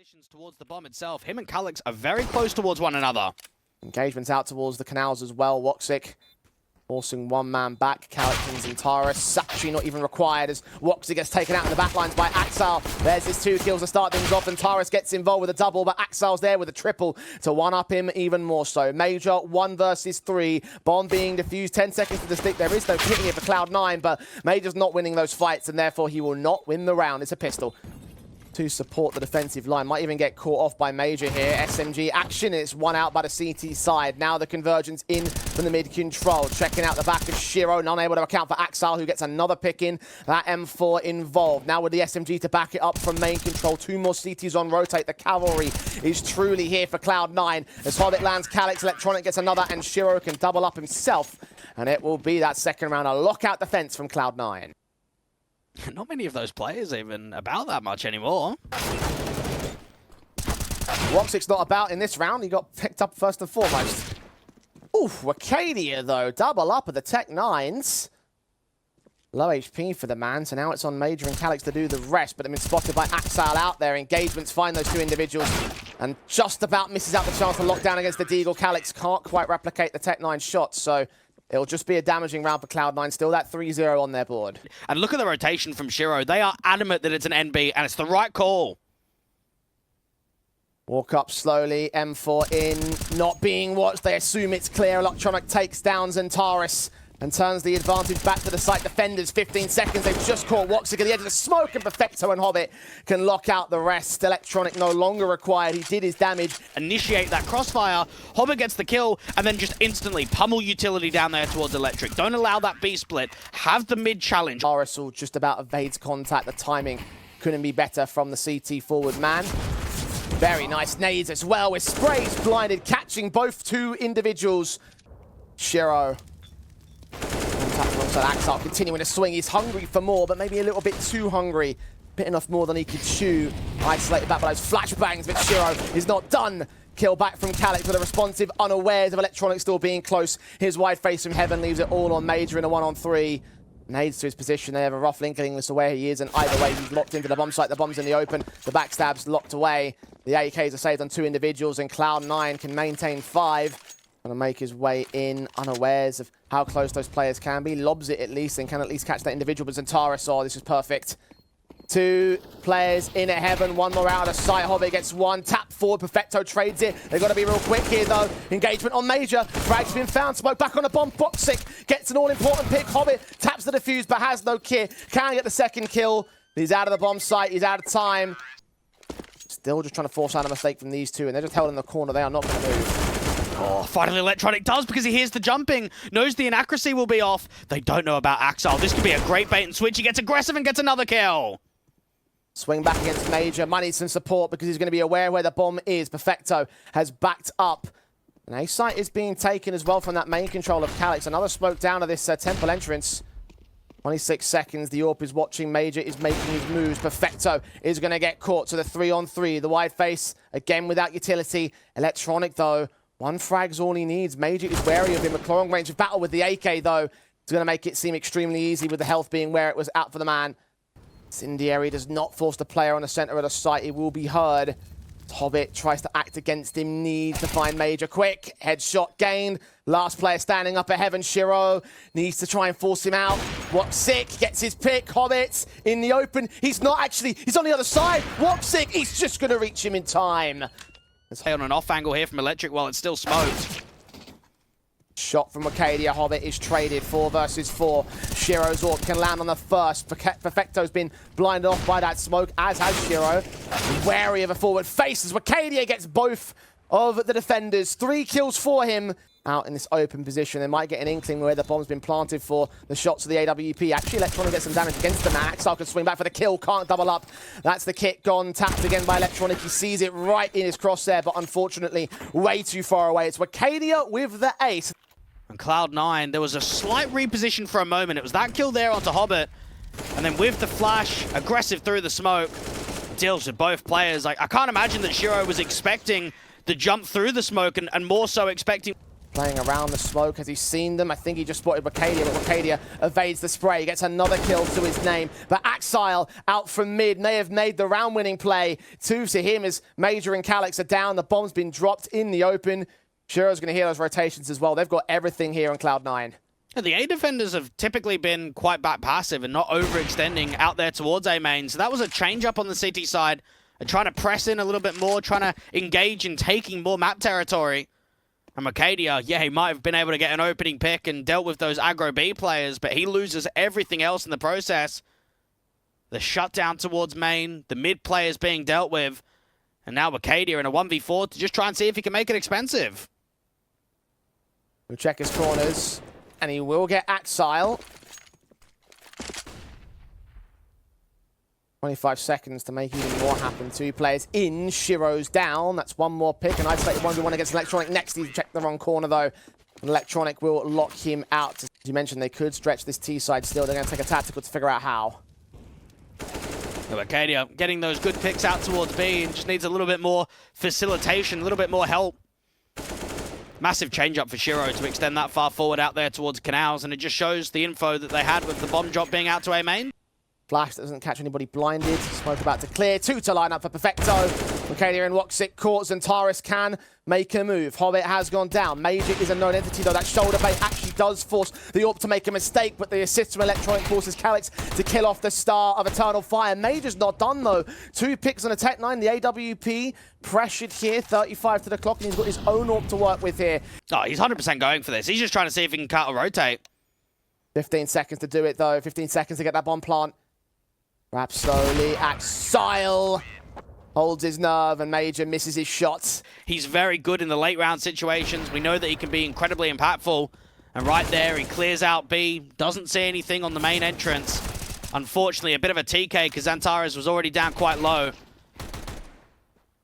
positions towards the bomb itself. Him and Calix are very close towards one another. Engagements out towards the canals as well. hooxi forcing one man back. Calix and Taurus actually not even required as hooxi gets taken out in the backlines by Axel. There's his 2 kills to start things off, and Taurus gets involved with a double, but Axel's there with a triple to one-up him even more so. Major 1 versus 3. Bomb being defused, 10 seconds to the stick. There is no hitting it for Cloud9, but Major's not winning those fights, and therefore he will not win the round. It's a pistol to support the defensive line. Might even get caught off by Major here. SMG action. It's one out by the CT side. Now the convergence in from the mid control. Checking out the back of Shiro. Not able to account for Axel, who gets another pick in. That M4 involved. Now with the SMG to back it up from main control. 2 more CTs on rotate. The cavalry is truly here for Cloud9. As Hobbit lands, Calix, Electronic gets another, and Shiro can double up himself. And it will be that second round. A lockout defense from Cloud9. Not many of those players even about that much anymore. hooxi's not about in this round. He got picked up first and foremost. Oof, Arcadia though. Double up at the Tech 9s. Low HP for the man, so now it's on Major and Calix to do the rest, but they've been spotted by Axel out there. Engagements find those 2 individuals and just about misses out the chance to lock down against the Deagle. Calix can't quite replicate the Tech 9 shots, so it'll just be a damaging round for Cloud9. Still that 3-0 on their board. And look at the rotation from Shiro. They are adamant that it's an NB, and it's the right call. Walk up slowly, M4 in, not being watched. They assume it's clear. Electronic takes down Taurus and turns the advantage back to the site defenders. 15 seconds, they've just caught hooxi at the edge of the smoke, and Perfecto and Hobbit can lock out the rest. Electronic no longer required. He did his damage. Initiate that crossfire. Hobbit gets the kill, and then just instantly pummel utility down there towards Electric. Don't allow that B split. Have the mid challenge. Taurus just about evades contact. The timing couldn't be better from the CT forward man. Very nice nades as well, with sprays blinded, catching both 2 individuals. Shiro alongside Axel, continuing to swing. He's hungry for more, but maybe a little bit too hungry. Bitten off more than he could chew. Isolated back by those flashbangs, but Shiro is not done. Kill back from Calix with a responsive, unawares of Electronic still being close. His wide face from heaven leaves it all on Major in a 1-on-3. Nades to his position. They have a rough inkling as to where he is, and either way, he's locked into the bomb site. The bomb's in the open. The backstab's locked away. The AKs are saved on 2 individuals, and Cloud9 can maintain 5. Gonna make his way in, unawares of how close those players can be. Lobs it at least, and can at least catch that individual. But Taurus, oh, this is perfect. 2 players in at heaven, 1 more out of sight. Hobbit gets 1, tap forward, Perfecto trades it. They've got to be real quick here though. Engagement on Major, frag's been found, smoke back on a bomb. hooxi gets an all-important pick. Hobbit taps the defuse but has no kit. Can get the second kill. He's out of the bomb site, he's out of time. Still just trying to force out a mistake from these 2, and they're just held in the corner. They are not going to move. Oh, finally Electronic does, because he hears the jumping, knows the inaccuracy will be off. They don't know about Axel. This could be a great bait and switch. He gets aggressive and gets another kill. Swing back against Major. Might need some support because he's going to be aware where the bomb is. Perfecto has backed up. An A site is being taken as well from that main control of Calix. Another smoke down to this temple entrance. 26 seconds. The AWP is watching. Major is making his moves. Perfecto is going to get caught to the 3-on-3. The wide face, again without utility. Electronic, though, 1 frag's all he needs. Major is wary of him. A long range of battle with the AK, though. It's going to make it seem extremely easy with the health being where it was out for the man. Incendiary does not force the player on the center of the site. It will be heard. Hobbit tries to act against him. Needs to find Major quick. Headshot gained. Last player standing up at heaven. Shiro needs to try and force him out. hooxi gets his pick. Hobbit's in the open. He's not actually. He's on the other side. hooxi, he's just going to reach him in time. Let's on an off angle here from Electric while it's still smoked. Shot from Arcadia. Hobbit is traded 4 versus 4. Shiro's AWP can land on the first. Perfecto's been blinded off by that smoke, as has Shiro. Wary of a forward face as Arcadia gets both of the defenders. 3 kills for him out in this open position. They might get an inkling where the bomb's been planted for the shots of the AWP. Actually, Electronic gets some damage against the man. Axel can swing back for the kill, can't double up. That's the kit gone, tapped again by Electronic. He sees it right in his crosshair, but unfortunately, way too far away. It's Arcadia with the ace. And Cloud9, there was a slight reposition for a moment. It was that kill there onto Hobbit. And then with the flash, aggressive through the smoke, deals with both players. I can't imagine that Shiro was expecting the jump through the smoke and more so expecting... Playing around the smoke. Has he seen them? I think he just spotted Wakadia, but Wakadia evades the spray. He gets another kill to his name. But Axile out from mid may have made the round-winning play. Two to him as Major and Calyx are down. The bomb's been dropped in the open. Shiro's going to hear those rotations as well. They've got everything here on Cloud9. The A defenders have typically been quite back passive and not overextending out there towards A main. So that was a change up on the CT side. And trying to press in a little bit more, trying to engage in taking more map territory. And Wakadia, yeah, he might have been able to get an opening pick and dealt with those aggro B players, but he loses everything else in the process. The shutdown towards main, the mid players being dealt with, and now Wakadia in a 1v4 to just try and see if he can make it expensive. We'll check his corners, and he will get Axile. 25 seconds to make even more happen. Two players in, Shiro's down. That's one more pick, and isolated 1v1 against Electronic next. He's checked the wrong corner, though. And Electronic will lock him out. As you mentioned, they could stretch this T side still. They're going to take a tactical to figure out how. Acadia getting those good picks out towards B and just needs a little bit more facilitation, a little bit more help. Massive change up for Shiro to extend that far forward out there towards Canals, and it just shows the info that they had with the bomb drop being out to A main. Flash doesn't catch anybody blinded. Smoke about to clear. Two to line up for Perfecto. Wakadia and hooxi caught. Zantaris can make a move. Hobbit has gone down. Major is a known entity, though. That shoulder bait actually does force the AWP to make a mistake, but the assist from Electronic forces Calyx to kill off the star of Eternal Fire. Major's not done, though. Two picks on a Tech9. The AWP pressured here. 35 to the clock, and he's got his own AWP to work with here. Oh, he's 100% going for this. He's just trying to see if he can cut or rotate. 15 seconds to do it, though. 15 seconds to get that bomb plant. Wrap slowly. Axile holds his nerve, and Major misses his shots. He's very good in the late round situations. We know that he can be incredibly impactful. And right there, he clears out B. Doesn't see anything on the main entrance. Unfortunately, a bit of a TK because Zantaris was already down quite low.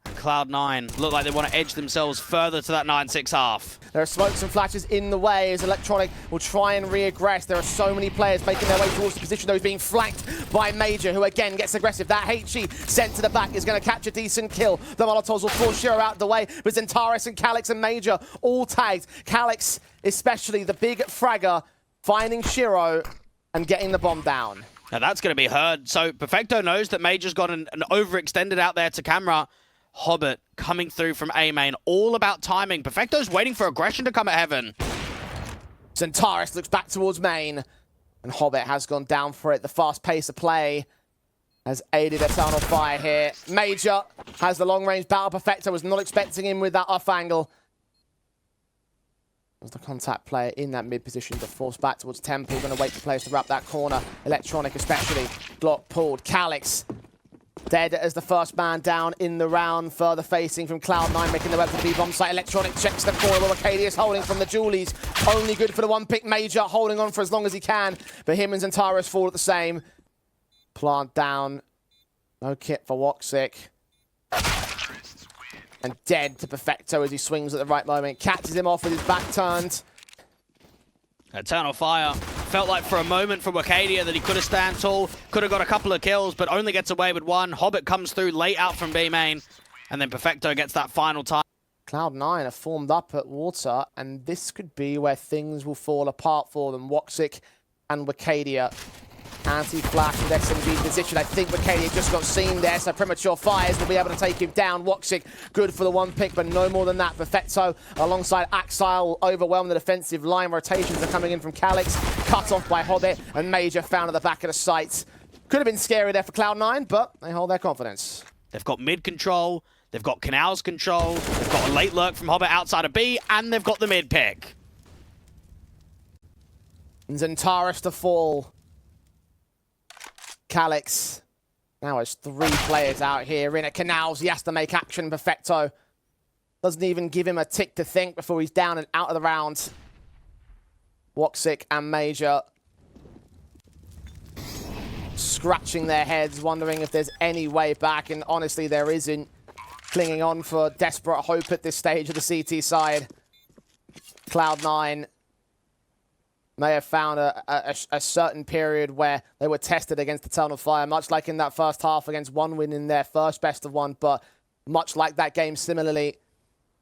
And Cloud9 look like they want to edge themselves further to that 9-6 half. There are smokes and flashes in the way as Electronic will try and re-aggress. There are so many players making their way towards the position, though he's being flanked by Major, who again gets aggressive. That hooxi sent to the back is going to catch a decent kill. The Molotovs will force Shiro out of the way, but Zantaris and Calyx and Major all tagged. Calyx, especially the big fragger, finding Shiro and getting the bomb down. Now that's going to be heard. So Perfecto knows that Major's got an overextended out there to camera. Hobbit coming through from A main, all about timing. Perfecto's waiting for aggression to come at heaven. Zantaris looks back towards main, and Hobbit has gone down for it. The fast pace of play has aided Eternal Fire here. Major has the long-range battle. Perfecto was not expecting him with that off angle. Was the contact player in that mid position to force back towards Temple. Going to wait for players to wrap that corner. Electronic especially. Block pulled. Calyx dead as the first man down in the round. Further facing from Cloud9, making the way to the B-bomb site. Electronic checks the corner while Arcadius holding from the Julies. Only good for the one pick. Major holding on for as long as he can. But him and Zantaris fall at the same. Plant down. No kit for hooxi. And dead to Perfecto as he swings at the right moment. Catches him off with his back turned. Eternal Fire felt like for a moment from Wakadia that he could have stand tall, could have got a couple of kills, but only gets away with one. Hobbit comes through late out from B main, and then Perfecto gets that final time. Cloud9 are formed up at water, and this could be where things will fall apart for them. hooxi and Wakadia. Anti-flash with SMG position. I think Wakadia just got seen there, so premature fires will be able to take him down. hooxi good for the one pick, but no more than that. Perfecto alongside Axile will overwhelm the defensive line. Rotations are coming in from Calyx, cut off by Hobbit, and Major found at the back of the site. Could have been scary there for Cloud9, but they hold their confidence. They've got mid control, they've got Canals control, they've got a late lurk from Hobbit outside of B, and they've got the mid pick. And Zantaris to fall. Calyx now has three players out here in a Canals. He has to make action. Perfecto doesn't even give him a tick to think before he's down and out of the round. hooxi and Major scratching their heads, wondering if there's any way back, and honestly there isn't. Clinging on for desperate hope at this stage of the CT side. Cloud9 may have found a certain period where they were tested against Eternal Fire, much like in that first half against One Win in their first best of one, but much like that game similarly,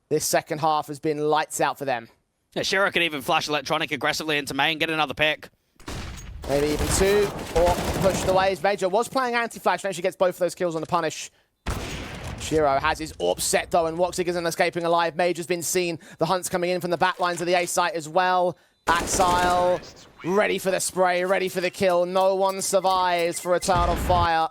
this second half has been lights out for them. Yeah, Shiro could even flash Electronic aggressively into main, get another pick. Maybe even two, or pushed away. Major was playing anti-flash, now she gets both of those kills on the punish. Shiro has his AWP set though, and Hooxi isn't escaping alive. Major's been seen. The hunt's coming in from the back lines of the A site as well. Axile, ready for the spray, ready for the kill. No one survives for Eternal Fire.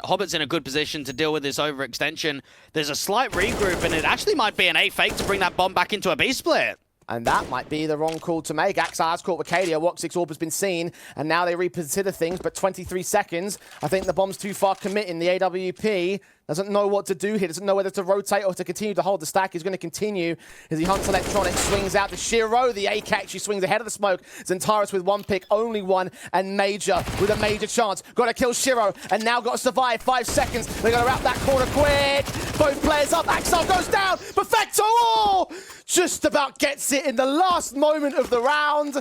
Hobbit's in a good position to deal with this overextension. There's a slight regroup, and it actually might be an A fake to bring that bomb back into a B split. And that might be the wrong call to make. Axile's caught with Cadia. Hooxi's AWP has been seen, and now they reconsider things, but 23 seconds. I think the bomb's too far committing. The AWP doesn't know what to do here, doesn't know whether to rotate or to continue to hold the stack. He's going to continue as he hunts Electronic, swings out to Shiro. The AK actually swings ahead of the smoke. Zentaris with one pick, only one, and Major with a major chance. Got to kill Shiro, and now got to survive. 5 seconds. They're going to wrap that corner quick. Both players up. Axile goes down. Perfecto! Oh! Just about gets it in the last moment of the round.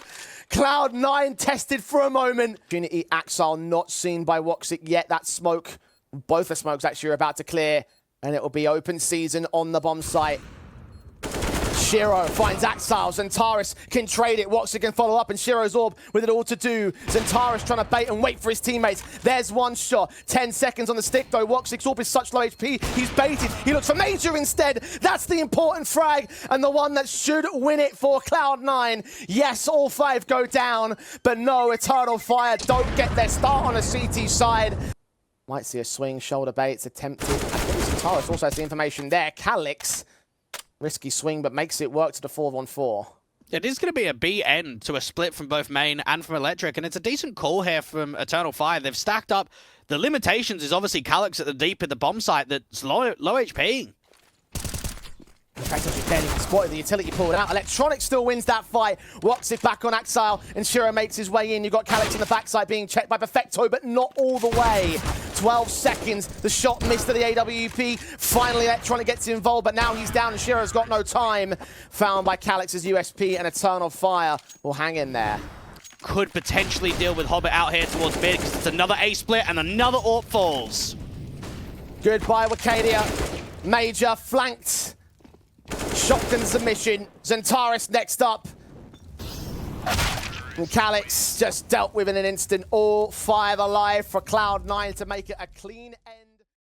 Cloud9 tested for a moment. Opportunity, Axile not seen by Hooxi yet. That smoke, both the smokes actually are about to clear, and it will be open season on the bomb site. Shiro finds Axile. Zentaris can trade it. Hooxi can follow up, and Shiro's AWP with it all to do. Zentaris trying to bait and wait for his teammates. There's one shot. 10 seconds on the stick, though. Hooxi's AWP is such low HP. He's baited. He looks for Major instead. That's the important frag, and the one that should win it for Cloud9. Yes, all 5 go down, but no, Eternal Fire don't get their start on a CT side. Might see a swing, shoulder baits attempted. I think Zentaris also has the information there. Calix. Risky swing, but makes it work to the 4-on-4. It is going to be a B end to a split from both main and from Electric, and it's a decent call here from Eternal Fire. They've stacked up. The limitations is obviously Calix at the deep at the bomb site that's low HP. In fact, as you barely spotted the utility pulled out. Electronic still wins that fight. Hooxi back on Axile, and Shiro makes his way in. You've got Calix in the backside being checked by Perfecto, but not all the way. 12 seconds. The shot missed to the AWP. Finally, Electronic gets involved, but now he's down, and Shiro's got no time. Found by Calix's USP, and Eternal Fire will hang in there. Could potentially deal with Hobbit out here towards mid, because it's another A split and another AWP falls. Goodbye, Cadia. Major flanked. Shotgun submission. Zentaris next up. And Calix just dealt with in an instant. All 5 alive for Cloud9 to make it a clean